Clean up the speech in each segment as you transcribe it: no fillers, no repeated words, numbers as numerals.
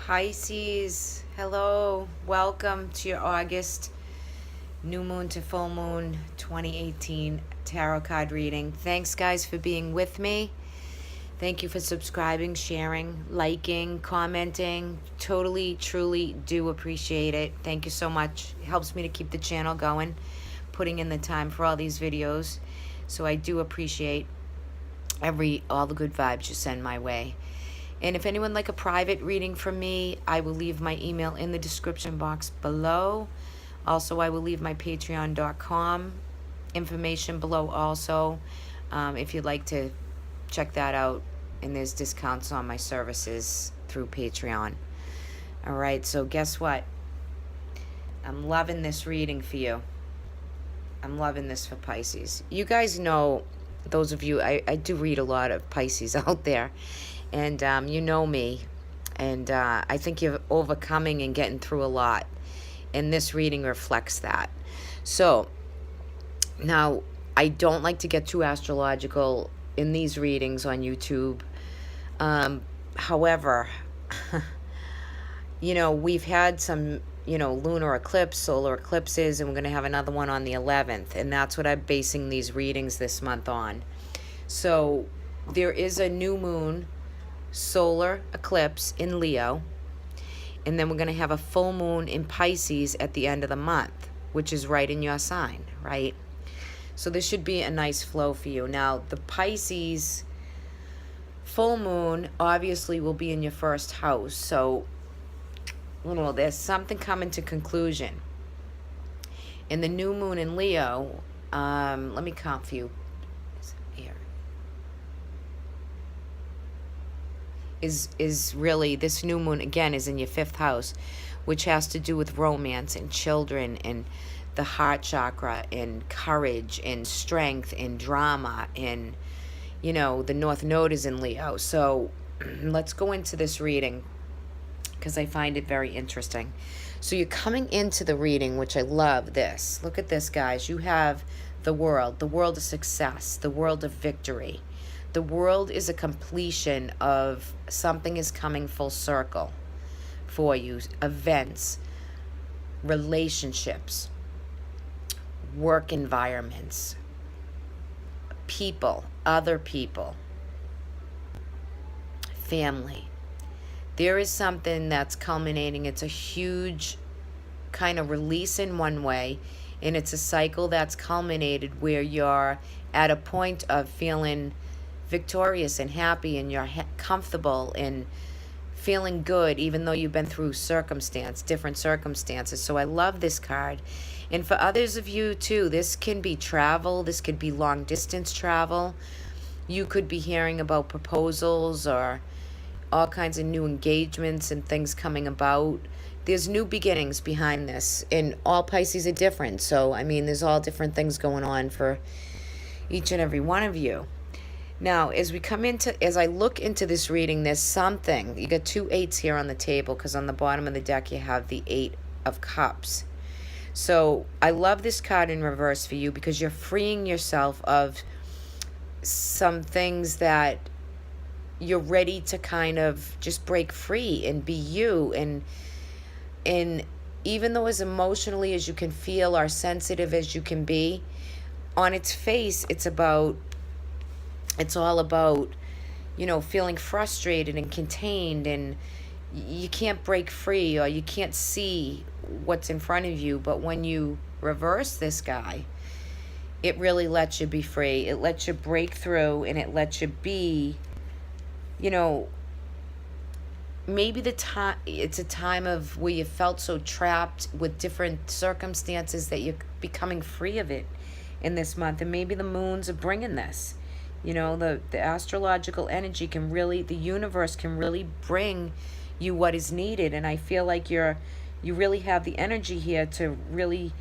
Pisces, hello, welcome to your August new moon to full moon 2018 tarot card reading. Thanks, guys, for being with me. Thank you for subscribing, sharing, liking, commenting. Totally, truly do appreciate it. Thank you so much. It helps me to keep the channel going, putting in the time for all these videos. So I do appreciate all the good vibes you send my way. And if anyone like a private reading from me, I will leave my email in the description box below. Also, I will leave my patreon.com information below also, if you'd like to check that out. And there's discounts on my services through Patreon. All right, so guess what? I'm loving this reading for you. I'm loving this for Pisces. You guys know, those of you, I do read a lot of Pisces out there. And you know me, and I think you're overcoming and getting through a lot, and this reading reflects that. So, now, I don't like to get too astrological in these readings on YouTube. However, you know, we've had some, lunar eclipse, solar eclipses, and we're going to have another one on the 11th, and that's what I'm basing these readings this month on. So, there is a new moon solar eclipse in Leo, and then we're going to have a full moon in Pisces at the end of the month, which is right in your sign, right? So this should be a nice flow for you. Now, the Pisces full moon obviously will be in your first house, so there's something coming to conclusion. And the new moon in Leo, let me count for you here. Is really, this new moon again is in your 5th house, which has to do with romance and children and the heart chakra and courage and strength and drama, and the North Node is in Leo. So let's go into this reading because I find it very interesting. So you're coming into the reading, which I love this. Look at this, guys. You have the world of success, the world of victory. The world is a completion of something is coming full circle for you. Events, relationships, work environments, people, other people, family. There is something that's culminating. It's a huge kind of release in one way, and it's a cycle that's culminated where you're at a point of feeling victorious and happy, and you're comfortable and feeling good, even though you've been through different circumstances. So I love this card. And for others of you too, this can be travel, this could be long distance travel. You could be hearing about proposals or all kinds of new engagements and things coming about. There's new beginnings behind this, and all Pisces are different. So I mean, there's all different things going on for each and every one of you. Now, as I look into this reading, there's something. You got 2 8s here on the table, because on the bottom of the deck you have the 8 of Cups. So I love this card in reverse for you, because you're freeing yourself of some things that you're ready to kind of just break free and be you. And even though as emotionally as you can feel or sensitive as you can be, on its face, it's all about, feeling frustrated and contained, and you can't break free, or you can't see what's in front of you. But when you reverse this guy, it really lets you be free. It lets you break through, and it lets you be, maybe it's a time of where you felt so trapped with different circumstances that you're becoming free of it in this month. And maybe the moons are bringing this. The astrological energy the universe can really bring you what is needed. And I feel like you really have the energy here to really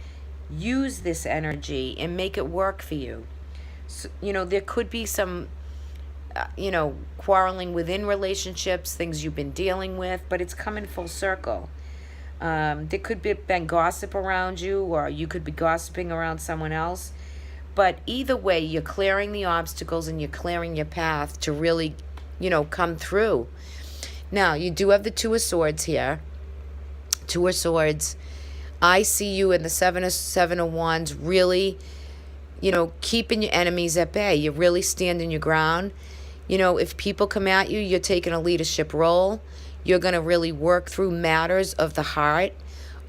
use this energy and make it work for you. So, there could be some, quarreling within relationships, things you've been dealing with, but it's coming full circle. There could be been gossip around you, or you could be gossiping around someone else. But either way, you're clearing the obstacles and you're clearing your path to really, come through. Now, you do have the Two of Swords here. Two of Swords. I see you in the Seven of Wands really, keeping your enemies at bay. You're really standing your ground. If people come at you, you're taking a leadership role. You're going to really work through matters of the heart,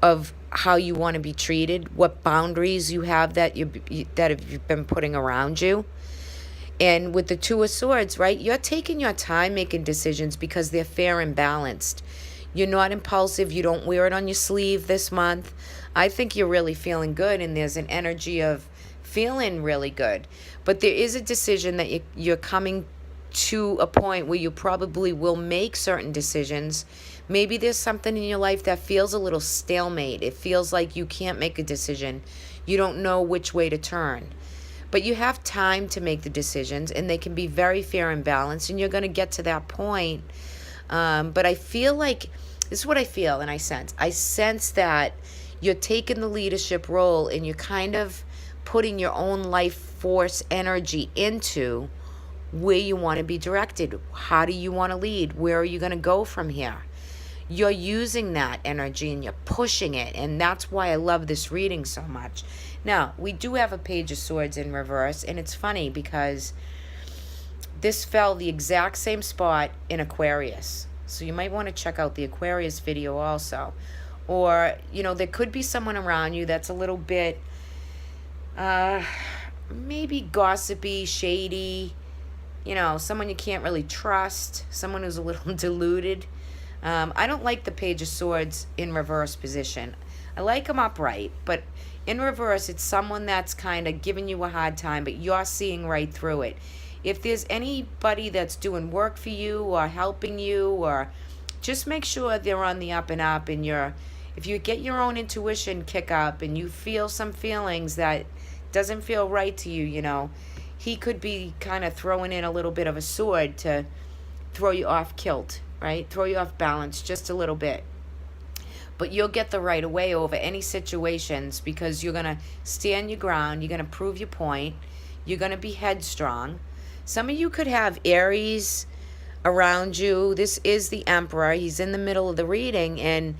of how you want to be treated, what boundaries you have that you've been putting around you. And with the Two of Swords, right, you're taking your time making decisions because they're fair and balanced. You're not impulsive. You don't wear it on your sleeve this month. I think you're really feeling good, and there's an energy of feeling really good. But there is a decision that you're coming to a point where you probably will make certain decisions. Maybe there's something in your life that feels a little stalemate. It feels like you can't make a decision. You don't know which way to turn. But you have time to make the decisions, and they can be very fair and balanced, and you're going to get to that point. But I feel like, this is what I feel and I sense. I sense that you're taking the leadership role, and you're kind of putting your own life force energy into where you want to be directed. How do you want to lead? Where are you going to go from here? You're using that energy and you're pushing it, and that's why I love this reading so much. Now, we do have a Page of Swords in reverse, and it's funny because this fell the exact same spot in Aquarius. So you might want to check out the Aquarius video also. Or, there could be someone around you that's a little bit maybe gossipy, shady, someone you can't really trust, someone who's a little deluded. I don't like the Page of Swords in reverse position. I like them upright, but in reverse, it's someone that's kind of giving you a hard time, but you're seeing right through it. If there's anybody that's doing work for you or helping you, or just make sure they're on the up and up, and if you get your own intuition kick up and you feel some feelings that doesn't feel right to you, he could be kind of throwing in a little bit of a sword to throw you off kilt, right? Throw you off balance just a little bit. But you'll get the right of way over any situations because you're going to stand your ground. You're going to prove your point. You're going to be headstrong. Some of you could have Aries around you. This is the Emperor. He's in the middle of the reading, and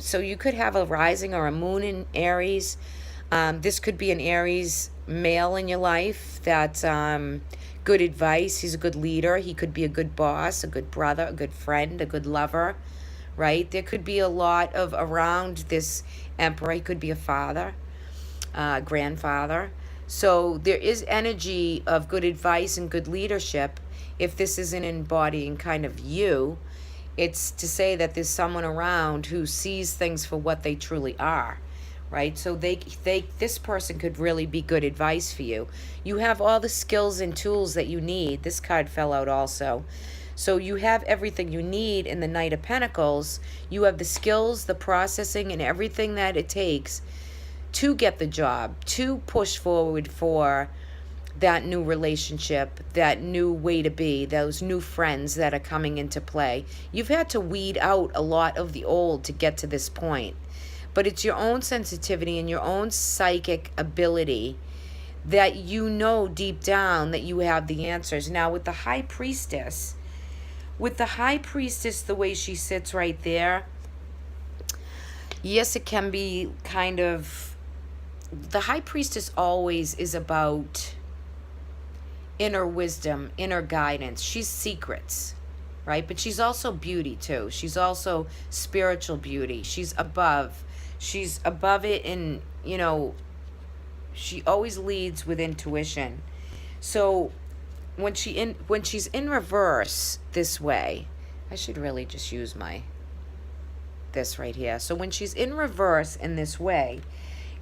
so you could have a rising or a moon in Aries. This could be an Aries male in your life that's good advice. He's a good leader. He could be a good boss, a good brother, a good friend, a good lover, right? There could be a lot of around this Emperor. He could be a father, grandfather. So there is energy of good advice and good leadership. If this isn't embodying kind of you, it's to say that there's someone around who sees things for what they truly are, right? So this person could really be good advice for you. You have all the skills and tools that you need. This card fell out also. So you have everything you need in the Knight of Pentacles. You have the skills, the processing, and everything that it takes to get the job, to push forward for that new relationship, that new way to be, those new friends that are coming into play. You've had to weed out a lot of the old to get to this point. But it's your own sensitivity and your own psychic ability that deep down that you have the answers. Now, with the High Priestess, the way she sits right there, yes, it can be kind of... The High Priestess always is about inner wisdom, inner guidance. She's secrets, right? But she's also beauty, too. She's also spiritual beauty. She's above it, and, she always leads with intuition. So when she's in reverse this way, I should really just use this right here. So when she's in reverse in this way,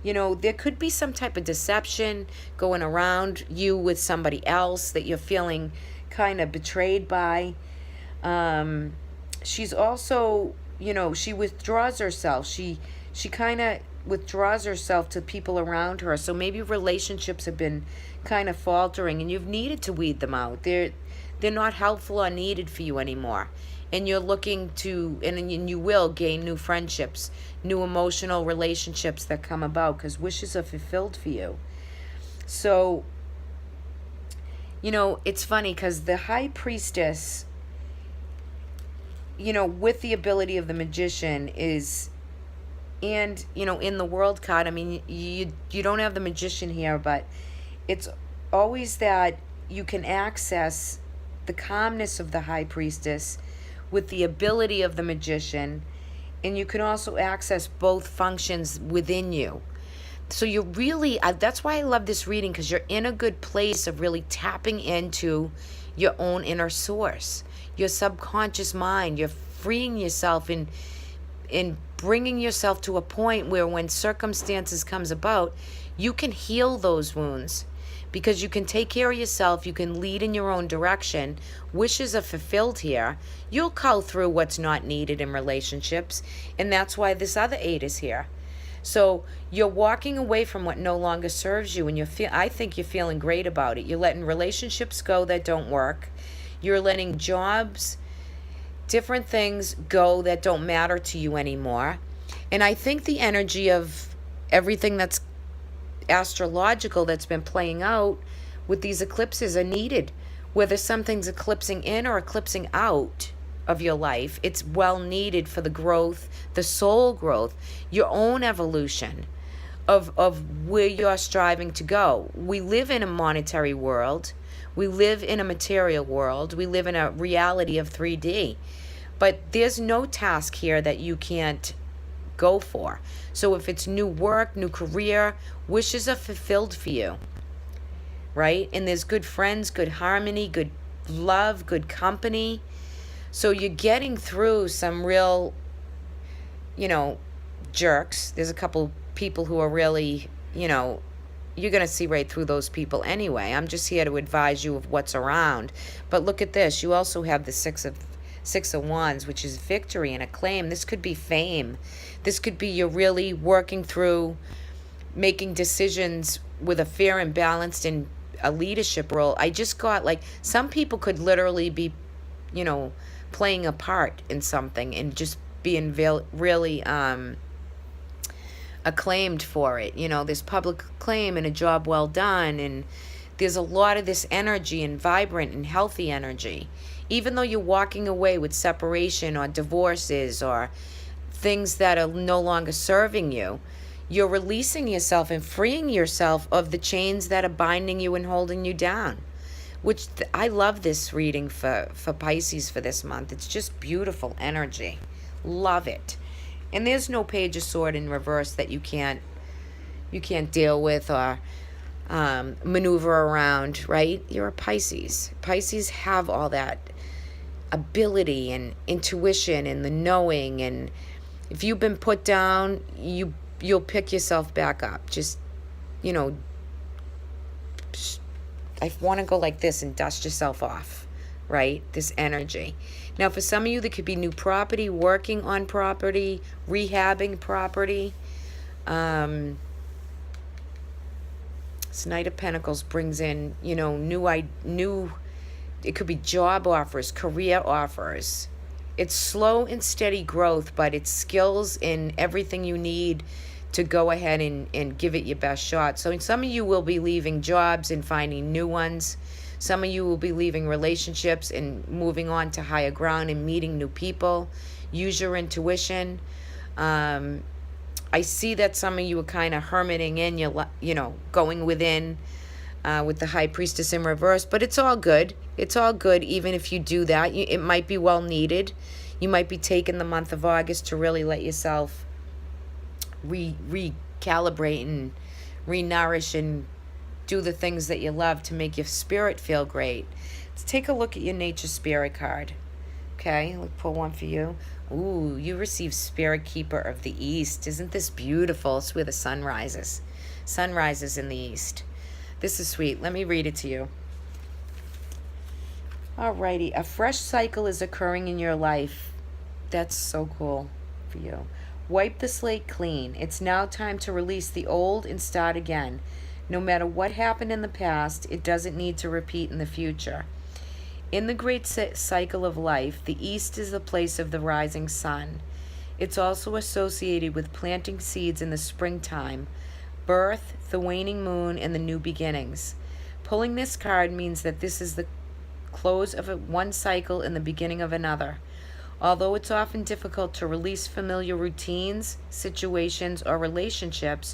there could be some type of deception going around you with somebody else that you're feeling kind of betrayed by. She's also, she withdraws herself. She kind of withdraws herself to people around her. So maybe relationships have been kind of faltering, and you've needed to weed them out. They're not helpful or needed for you anymore. And you're looking to, and you will gain new friendships, new emotional relationships that come about because wishes are fulfilled for you. So, it's funny because the High Priestess, with the ability of the magician is, and in the world card, I mean, you don't have the magician here, but it's always that you can access the calmness of the high priestess with the ability of the magician, and you can also access both functions within you. So you're really, that's why I love this reading, because you're in a good place of really tapping into your own inner source, your subconscious mind. You're freeing yourself in bringing yourself to a point where when circumstances comes about, you can heal those wounds, because you can take care of yourself, you can lead in your own direction. Wishes are fulfilled here. You'll cull through what's not needed in relationships, and that's why this other 8 is here. So you're walking away from what no longer serves you, and I think you're feeling great about it. You're letting relationships go that don't work. You're letting jobs, different things go that don't matter to you anymore. And I think the energy of everything that's astrological that's been playing out with these eclipses are needed. Whether something's eclipsing in or eclipsing out of your life, it's well needed for the growth, the soul growth, your own evolution of where you're striving to go. We live in a monetary world. We live in a material world. We live in a reality of 3D. But there's no task here that you can't go for. So if it's new work, new career, wishes are fulfilled for you, right? And there's good friends, good harmony, good love, good company. So you're getting through some real, jerks. There's a couple people who are really, you're going to see right through those people anyway. I'm just here to advise you of what's around. But look at this. You also have the Six of Wands, which is victory and acclaim. This could be fame. This could be you're really working through making decisions with a fair and balanced in a leadership role. I just got some people could literally be, playing a part in something and just being really acclaimed for it. There's public acclaim and a job well done, and there's a lot of this energy and vibrant and healthy energy. Even though you're walking away with separation or divorces or things that are no longer serving you, you're releasing yourself and freeing yourself of the chains that are binding you and holding you down. Which I love this reading for Pisces for this month. It's just beautiful energy. Love it. And there's no Page of Sword in reverse that you can't deal with or maneuver around, right? You're a Pisces. Pisces have all that ability and intuition and the knowing, and if you've been put down, you'll pick yourself back up. Just, I want to go like this and dust yourself off, right? This energy. Now, for some of you, there could be new property, working on property, rehabbing property. This Knight of Pentacles brings in, new. It could be job offers, career offers. It's slow and steady growth, but it's skills in everything you need to go ahead and give it your best shot. So some of you will be leaving jobs and finding new ones. Some of you will be leaving relationships and moving on to higher ground and meeting new people. Use your intuition. I see that some of you are kind of hermiting in, you're going within with the High Priestess in reverse, but it's all good. It's all good even if you do that. It might be well needed. You might be taking the month of August to really let yourself recalibrate and re-nourish and do the things that you love to make your spirit feel great. Let's take a look at your Nature Spirit card. Okay, let's pull one for you. Ooh, you receive Spirit Keeper of the East. Isn't this beautiful? It's where the sun rises. Sun rises in the east. This is sweet. Let me read it to you. Alrighty, a fresh cycle is occurring in your life. That's so cool for you. Wipe the slate clean. It's now time to release the old and start again. No matter what happened in the past, it doesn't need to repeat in the future. In the great cycle of life, the east is the place of the rising sun. It's also associated with planting seeds in the springtime, birth, the waning moon, and the new beginnings. Pulling this card means that this is the close of one cycle and the beginning of another. Although it's often difficult to release familiar routines, situations, or relationships,